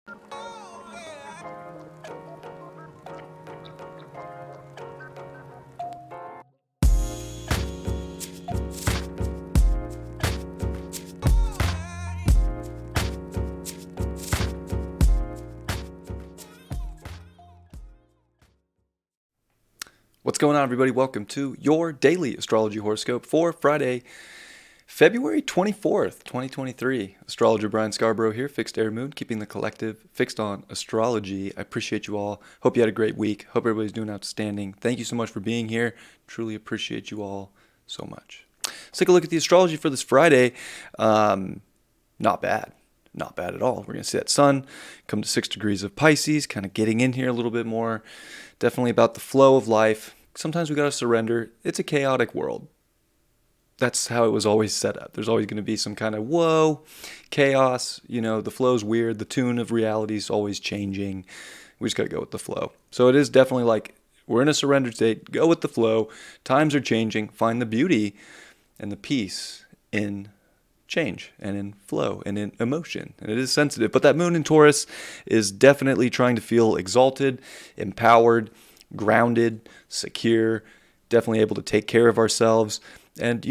What's going on, everybody? Welcome to your daily astrology horoscope for Friday, February 24th, 2023. Astrologer Brian Scarborough here, Fixed Air Moon, keeping the collective fixed on astrology. I appreciate you all. Hope you had a great week. Hope everybody's doing outstanding. Thank you so much for being here. Truly appreciate you all so much. Let's take a look at the astrology for this Friday. Not bad. Not bad at all. We're going to see that sun come to 6 degrees of Pisces, kind of getting in here a little bit more. Definitely about the flow of life. Sometimes we got to surrender. It's a chaotic world. That's how it was always set up. There's always going to be some kind of whoa, chaos. You know, the flow's weird. The tune of reality is always changing. We just got to go with the flow. So it is definitely like we're in a surrender state. Go with the flow. Times are changing. Find the beauty and the peace in change and in flow and in emotion. And it is sensitive. But that moon in Taurus is definitely trying to feel exalted, empowered, grounded, secure, definitely able to take care of ourselves and,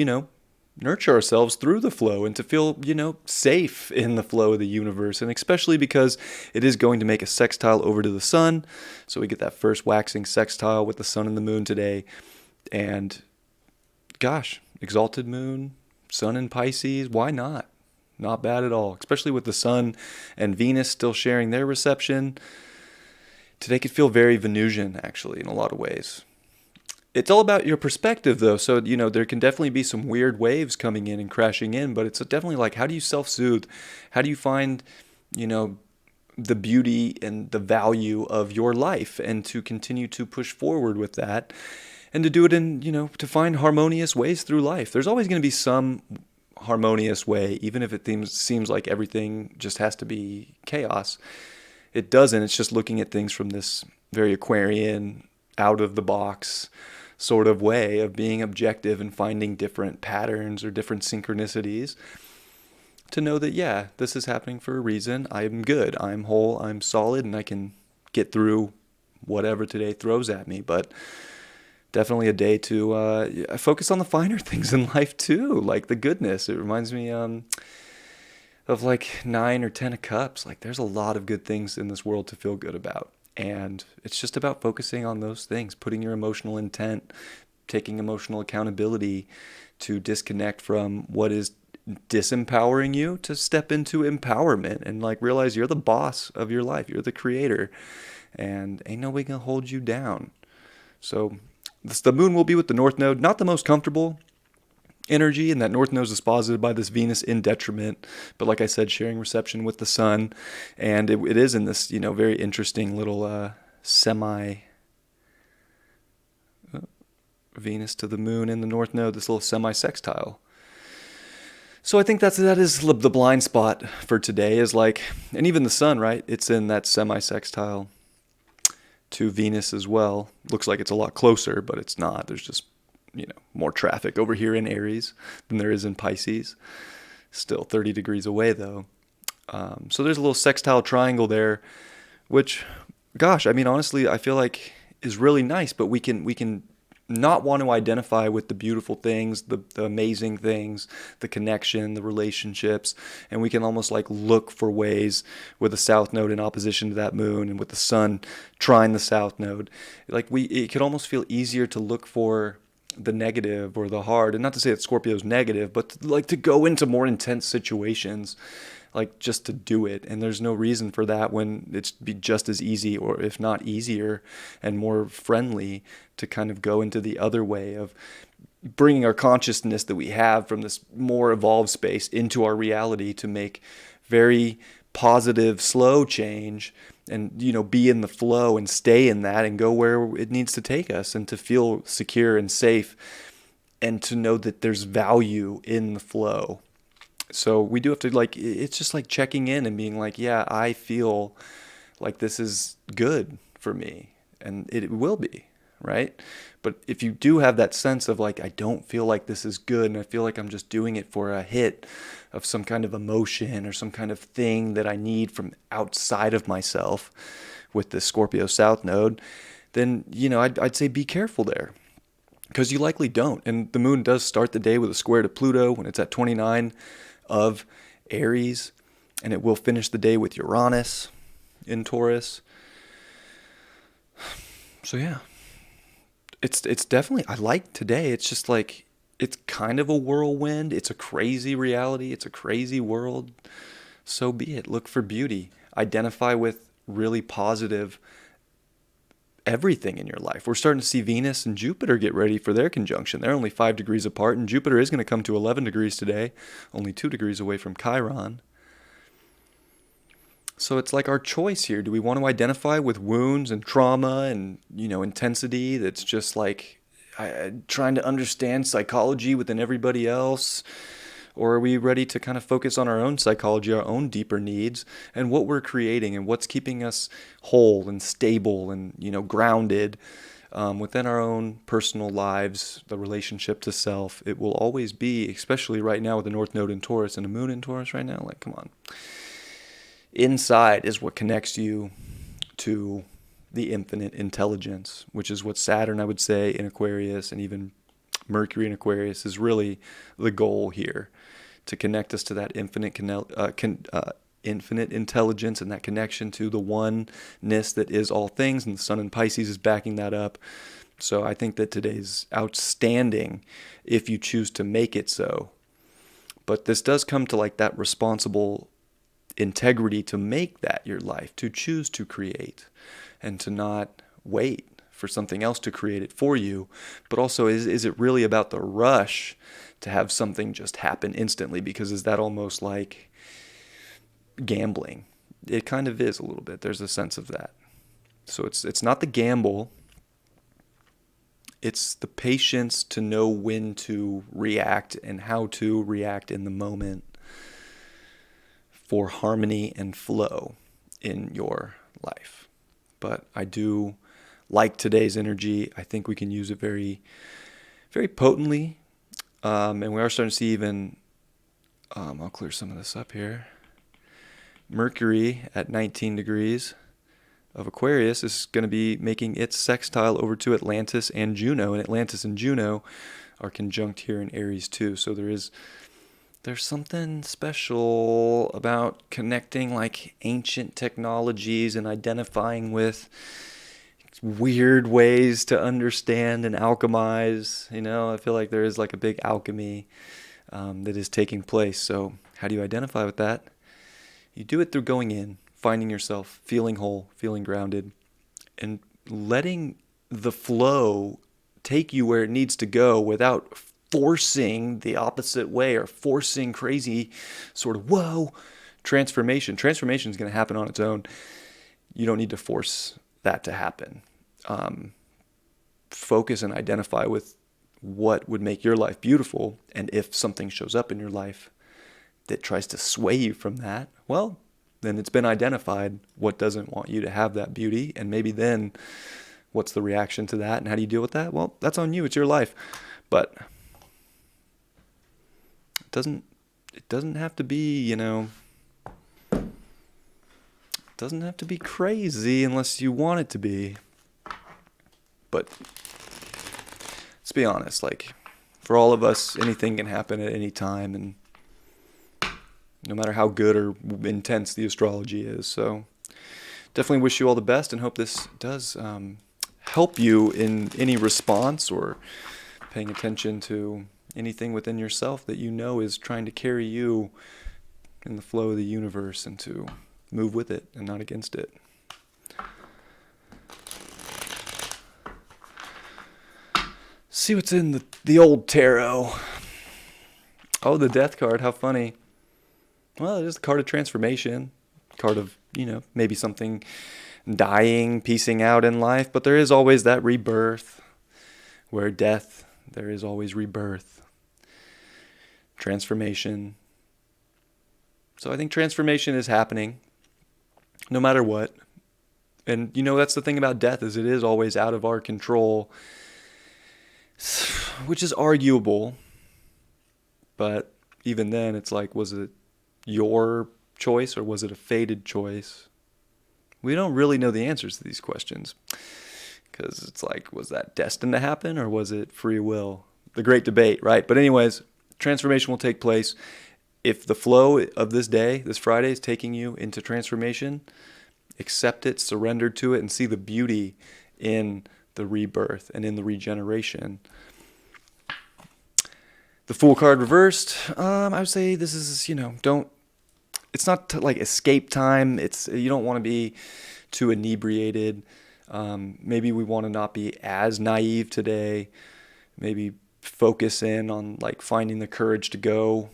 nurture ourselves through the flow and to feel, safe in the flow of the universe. And especially because it is going to make a sextile over to the sun. So we get that first waxing sextile with the sun and the moon today. And gosh, exalted moon, sun in Pisces, why not? Not bad at all, especially with the sun and Venus still sharing their reception. Today could feel very Venusian, actually, in a lot of ways. It's all about your perspective, though. So, there can definitely be some weird waves coming in and crashing in, but it's definitely like, how do you self-soothe? How do you find, the beauty and the value of your life and to continue to push forward with that and to do it in, to find harmonious ways through life? There's always going to be some harmonious way, even if it seems like everything just has to be chaos. It doesn't. It's just looking at things from this very Aquarian, out of the box sort of way of being objective and finding different patterns or different synchronicities to know that, yeah, this is happening for a reason. I am good. I'm whole. I'm solid, and I can get through whatever today throws at me. But definitely a day to focus on the finer things in life too, like the goodness. It reminds me of like 9 or 10 of cups. Like there's a lot of good things in this world to feel good about. And it's just about focusing on those things, putting your emotional intent, taking emotional accountability to disconnect from what is disempowering you to step into empowerment and like realize you're the boss of your life. You're the creator and ain't nobody gonna hold you down. So the moon will be with the North Node, not the most comfortable energy, and that North Node is posited by this Venus in detriment, but like I said, sharing reception with the sun, and it is in this very interesting little semi Venus to the moon in the North Node, this little semi sextile. So I think that is the blind spot for today is like, and even the sun, right? It's in that semi sextile to Venus as well. Looks like it's a lot closer, but it's not. There's just more traffic over here in Aries than there is in Pisces. Still 30 degrees away though. So there's a little sextile triangle there, which, gosh, I mean, honestly, I feel like is really nice, but we can not want to identify with the beautiful things, the amazing things, the connection, the relationships, and we can almost like look for ways with the South Node in opposition to that moon and with the sun trine the South Node. Like it could almost feel easier to look for the negative or the hard, and not to say that Scorpio's negative, but to go into more intense situations, like just to do it. And there's no reason for that when it's be just as easy, or if not easier and more friendly, to kind of go into the other way of bringing our consciousness that we have from this more evolved space into our reality to make very positive, slow change and, be in the flow and stay in that and go where it needs to take us and to feel secure and safe and to know that there's value in the flow. So we do have to it's just like checking in and being like, yeah, I feel like this is good for me, and it will be, right? But if you do have that sense of like, I don't feel like this is good, and I feel like I'm just doing it for a hit of some kind of emotion or some kind of thing that I need from outside of myself with the Scorpio South node, then, I'd say be careful there, because you likely don't. And the moon does start the day with a square to Pluto when it's at 29 of Aries, and it will finish the day with Uranus in Taurus. So yeah, it's definitely, I like today. It's just like, it's kind of a whirlwind. It's a crazy reality. It's a crazy world. So be it. Look for beauty. Identify with really positive everything in your life. We're starting to see Venus and Jupiter get ready for their conjunction. They're only 5 degrees apart, and Jupiter is going to come to 11 degrees today, only 2 degrees away from Chiron. So it's like our choice here. Do we want to identify with wounds and trauma and, intensity that's just like trying to understand psychology within everybody else? Or are we ready to kind of focus on our own psychology, our own deeper needs, and what we're creating and what's keeping us whole and stable and, grounded within our own personal lives, the relationship to self? It will always be, especially right now with the North Node in Taurus and the Moon in Taurus right now, like, come on. Inside is what connects you to the infinite intelligence, which is what Saturn, I would say, in Aquarius, and even Mercury in Aquarius is really the goal here, to connect us to that infinite intelligence and that connection to the oneness that is all things, and the Sun in Pisces is backing that up. So I think that today's outstanding if you choose to make it so. But this does come to like that responsible integrity to make that your life, to choose to create and to not wait for something else to create it for you. But also, is it really about the rush to have something just happen instantly? Because is that almost like gambling? It kind of is a little bit. There's a sense of that. So it's not the gamble. It's the patience to know when to react and how to react in the moment for harmony and flow in your life. But I do like today's energy. I think we can use it very, very potently. And we are starting to see even, I'll clear some of this up here. Mercury at 19 degrees of Aquarius is going to be making its sextile over to Atlantis and Juno. And Atlantis and Juno are conjunct here in Aries too. So there's something special about connecting like ancient technologies and identifying with weird ways to understand and alchemize. I feel like there is like a big alchemy that is taking place. So how do you identify with that? You do it through going in, finding yourself, feeling whole, feeling grounded, and letting the flow take you where it needs to go without forcing the opposite way or forcing crazy sort of, whoa, transformation. Transformation is going to happen on its own. You don't need to force that to happen. Focus and identify with what would make your life beautiful. And if something shows up in your life that tries to sway you from that, well, then it's been identified what doesn't want you to have that beauty. And maybe then what's the reaction to that and how do you deal with that? Well, that's on you. It's your life. But it doesn't have to be, it doesn't have to be crazy unless you want it to be. But let's be honest, like, for all of us, anything can happen at any time, and no matter how good or intense the astrology is. So definitely wish you all the best and hope this does help you in any response or paying attention to anything within yourself that is trying to carry you in the flow of the universe and to move with it and not against it. See what's in the old tarot. Oh, the Death card. How funny. Well, it is the card of transformation. Card of, maybe something dying, piecing out in life. But there is always that rebirth. Where death, there is always rebirth. Transformation. So I think transformation is happening. No matter what. And, that's the thing about death, is it is always out of our control, which is arguable. But even then, it's like, was it your choice or was it a fated choice? We don't really know the answers to these questions, because it's like, was that destined to happen or was it free will? The great debate, right? But anyways, transformation will take place. If the flow of this day, this Friday, is taking you into transformation, accept it, surrender to it, and see the beauty in the rebirth and in the regeneration. The Fool card reversed. I would say this is, don't. It's not like escape time. You don't want to be too inebriated. Maybe we want to not be as naive today. Maybe focus in on like finding the courage to go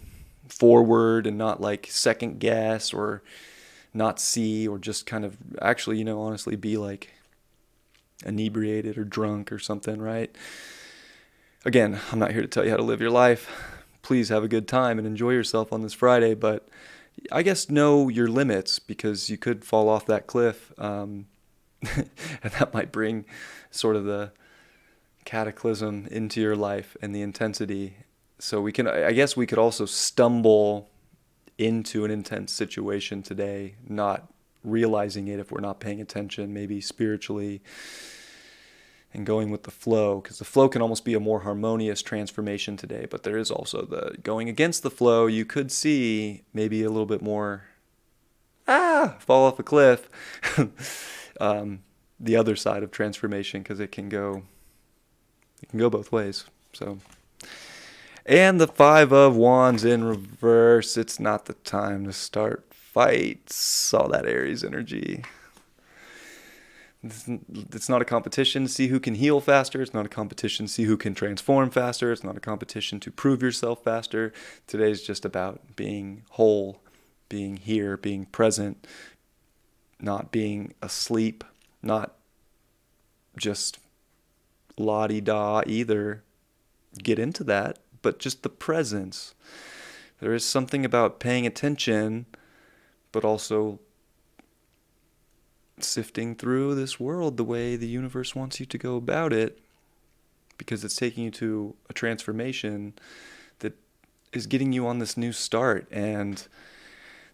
forward and not like second guess or not see, or just kind of actually, honestly be like inebriated or drunk or something, right? Again, I'm not here to tell you how to live your life. Please have a good time and enjoy yourself on this Friday, but I guess know your limits, because you could fall off that cliff, and that might bring sort of the cataclysm into your life and the intensity. So I guess we could also stumble into an intense situation today, not realizing it if we're not paying attention, maybe spiritually, and going with the flow, because the flow can almost be a more harmonious transformation today. But there is also the going against the flow. You could see maybe a little bit more fall off a cliff. The other side of transformation, because it can go both ways. So, and the Five of Wands in reverse. It's not the time to start fights. All that Aries energy. It's not a competition to see who can heal faster. It's not a competition to see who can transform faster. It's not a competition to prove yourself faster. Today's just about being whole, being here, being present, not being asleep, not just la-di-da either. Get into that, but just the presence. There is something about paying attention, but also sifting through this world the way the universe wants you to go about it, because it's taking you to a transformation that is getting you on this new start, and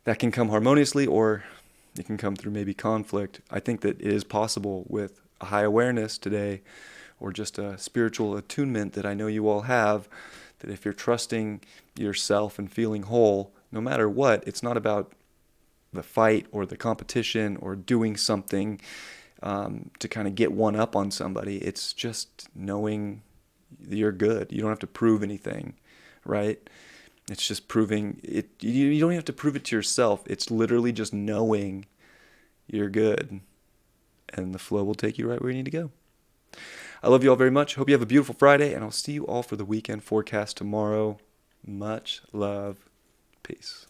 that can come harmoniously or it can come through maybe conflict. I think that it is possible with a high awareness today, or just a spiritual attunement that I know you all have, that if you're trusting yourself and feeling whole, no matter what, it's not about the fight or the competition or doing something to kind of get one up on somebody. It's just knowing you're good. You don't have to prove anything, right? It's just proving it. You don't even have to prove it to yourself. It's literally just knowing you're good, and the flow will take you right where you need to go. I love you all very much. Hope you have a beautiful Friday, and I'll see you all for the weekend forecast tomorrow. Much love. Peace.